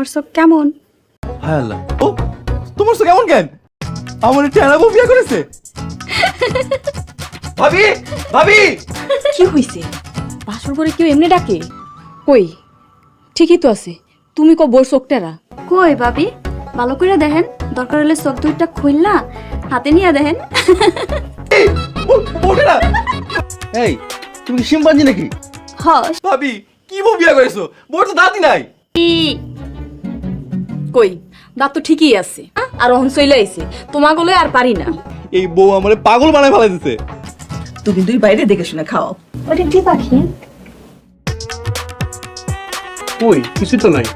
আমার চোখ কেমন? হায় আল্লাহ, ও তোমার চোখ কেমন কেন? আমার টেনা বউ বিয়ে করেছে। ভাবি ভাবি, কি হইছে? বাসর করে কেউ এমনি ডাকে? কই, ঠিকই তো আছে। তুমি কো বোর চোখটারা কই ভাবি, ভালো করে দেখেন, দরকার হলে চোখ দুইটা খুললা হাতে নিয়ে দেখেন। ওঠে না। এই তুমি কি শিম্পাঞ্জি নাকি? হ ভাবি কি বউ বিয়ে করেছো? বউর তো দাঁতই নাই। কই, দাঁত তো ঠিকই আছে, আর অহন চইলে আইছে। তোমাগুলো আর পারি না। এই বউ আমারে পাগল বানায় ফেলাই দিছে। তুমি দুই বাইরে দেখে শুনে খাও। ওটা কি পাখি? কই কিছু তো নাই।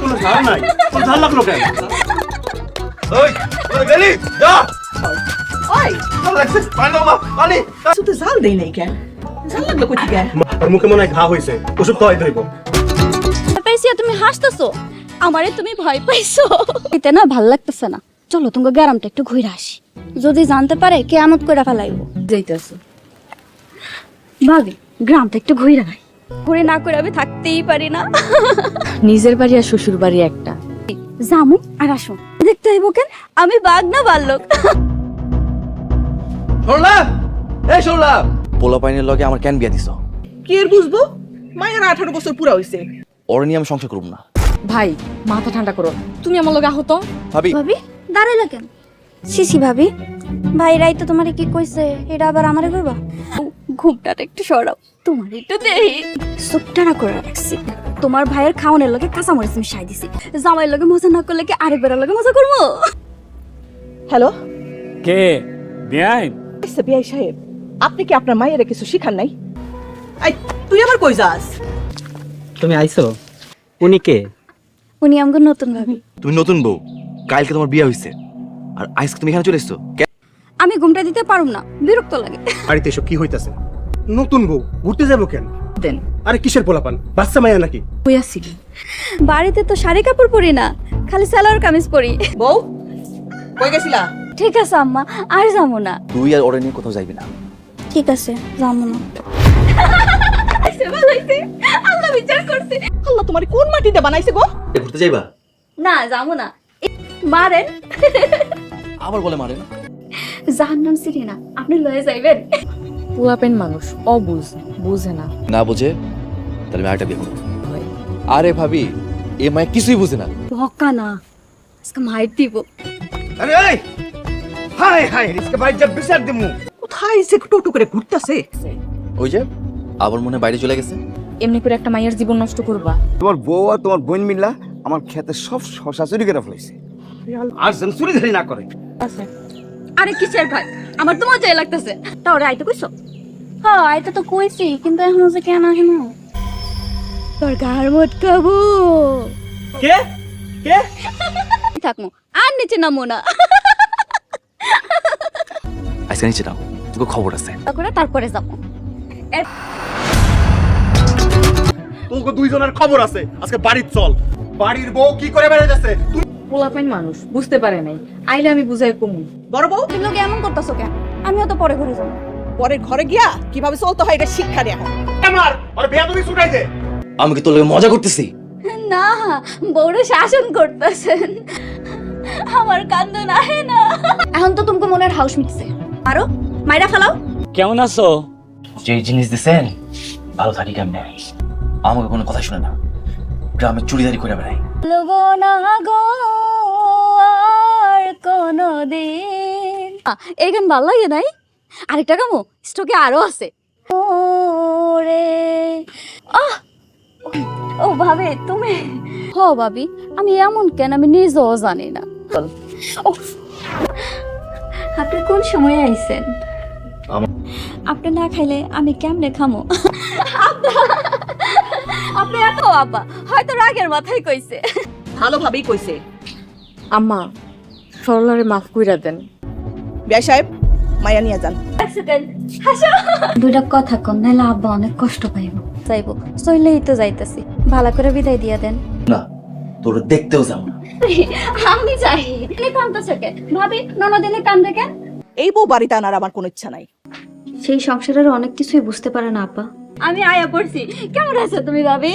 কোনো ঝাল নাই, কোনো ঝাল লাগলো কেন? ওই ওই গেলি যা। ওই ভালো লাগছে, পানি দাও মা, পানি। শুধু জাল দেই নাই কেন? জাল লাগলো কই থেকে? ওর মুখে মনে হয় ঘা হয়েছে, ওষুধ খাওয়াই ধরব। পাইছি, তুমি হাসতেছো, আমারে তুমি ভয় পাইছো। এতে না ভাল লাগতেছে না। চলো তোমাকে গ্রামটা একটু ঘুরে আসি, যদি জানতে পারে কেয়ামত করে ফেলাইবো। যাইতেছো? ভাবি গ্রামটা একটু ঘুরে আয়। ঘুরে না করে আমি থাকতেই পারি না। নিজের বাড়ি আর শ্বশুর বাড়ি একটা। জামু আর আসো, দেখতে হইব কেন আমি বাঘ না বাল্যক। শুনলাম, এই শুনলাম পোলা পাইনের লগে আমার কেন বিয়া দিছো? কি এর বুঝবো? মায়ের 18 বছর পুরা হইছে। ওর নিয়ে আমি সংসার করব না। ভাই মাথা ঠান্ডা করো, তুমি আমার লগে আহত। ভাবি ভাবি দাঁড়াইলা কেন? সিসি ভাবি, ভাইরাই তো তোমারে কি কইছে, এটা আবার আমারে কইবা? ঘুমটাটা একটু সরাও, তোমার একটু দেই। সুপটারা করে রাখছি। তোমার ভাইয়ের খাওয়ানোর লগে কাঁচা মরিচ মিশাই দিছি। জামাইয়ের লগে মজা না করলে কি আরেকবার লগে মজা করবো? হ্যালো, কে বিয়াই? আচ্ছা বিআই সাহেব, আপনি কি আপনার মায়ের কিছু শিখান নাই? আই তুই আবার কই যাস? তুমি আইছো? উনি কে? উনি আমগো নতুন ভাবি। তুমি নতুন বউ, কালকে তোমার বিয়ে হইছে আর আজকে তুমি এখানে চলে এসছো। আমি ঘুমটা দিতে পারুম না, বিরক্ত লাগে। বাড়িতে এসব কি হইতাছে? নতুন বউ ঘুরতে যাবো কেন? দেন আরে কিসের পোলাপান? বাচ্চা মায়া নাকি? হইয়াছিল। বাড়িতে তো শাড়ি কাপড় পরি না, খালি সালোয়ার কামিজ পরি। বউ কই গেছিলা? ঠিক আছে আম্মা, আর যাবো না। তুই আর ওরে নিয়ে কোথাও যাইবি না। ঠিক আছে, যাবো না। আল্লাহ বিচার করছে। আল্লাহ তোমার কোন মাটিতে বানাইছে গো? ঘুরতে যাইবা? না যাবো না। মারেন, আবার বলে মারে না। জাহান্নাম সিঁড়ি না, আপনি লয়ে যাইবেন। পুয়াপেন মানুষ, অবুঝ, বুঝে না। না বুঝে তাহলে আমি আরেকটা বিয়ে করবো। আরে ভাবি, এ মায় কিছুই বুঝে না। বকা না, আজকে মাইর দিব। আরে এই হাই হাই রিস্কে ভাই জব বিচার দিমু। কোথায় সে টোটো করে ঘুরতাছে? ওই যে আবার মনে হয় বাইরে চলে গেছে। এমনি করে একটা মাইয়ের জীবন নষ্ট করবা? তোমার বউ আর তোমার বোন মিল্লা আমার খেতে সব শশা চুরি করে ফেলাইছে। আর যেন চুরি ধরি না করে। আরে কিসের ভাই, আমার তো মজাই লাগতেছে। তোর আইতে কইছো? হ্যাঁ আইতে তো কইছি, কিন্তু এখন যে কেন আসে না? তোর গার মটকাবো। কে কে? থাকমু আর নিচে নামো না। আজকে নিচে নাও, তোকে খবর আছে। তারপরে যাবো। তোকে দুইজনের খবর আছে, আজকে বাড়ির চল। বাড়ির বউ কি করে বেড়ে যাচ্ছে? পোলাপেন মানুষ বুঝতে পারে নাই, আইলে আমি বুঝাই কমু। বড় বউ তুমি লোকে এমন করতেছো কেন? আমিও তো পরে ঘরে যাবো। পরের ঘরে গিয়া কিভাবে চলতে হয় এটা শিক্ষা দেয়া হয়। আমার আর বিয়া তুমি ছুটাই দে। আমি কি তোর লগে মজা করতেছি? না, বড় শাসন করতেছেন, আমার কান্দন আহে না। এখন তো তোমাকে মনের হাউস মিটছে, আরো মাইরা ফেলাও। কেমন আছো? যে জিনিস দিছেন ভালো থাকি কেমনে? আমাকে কোনো কথা শুনে না, গ্রামে চুরিদারি করে বেড়াই। বলবো না গো আর কোনদিন। এই গান ভালো লাগে নাই? আরেকটা গামো, স্টকে আরো আছে। ওরে আহ, ও ভাবে তুমি? হ ভাবি, আমি এমন কেন আমি নিজেও জানি না। ও, আপনি কোন সময় আইছেন? আপনি না খাইলে আমি কেমনে খামো? আপনি এত আপা হয়তো রাগের মাথায় কইছে। ভালোভাবেই কইছে। আম্মা সরলারে মাফ কইরা দেন। বিআই সাহেব মায়া নিয়ে যান। দুইটা কথা কম, নাইলে আব্বা অনেক কষ্ট পাইব। যাইবো চইলেই তো যাইতাছি, ভালো করে বিদায় দিয়া দেন। না তোর দেখতেও যাবো না। আমি যাই। কান্দতেছে কেন ভাবি? ননদিনে কান্দে কেন? এই বউ বাড়িতে আনার আমার কোনো ইচ্ছা নাই। সেই সংসারের অনেক কিছুই বুঝতে পারে না আপা। আমি আয়া পড়ছি। কেমন আছো তুমি ভাবি?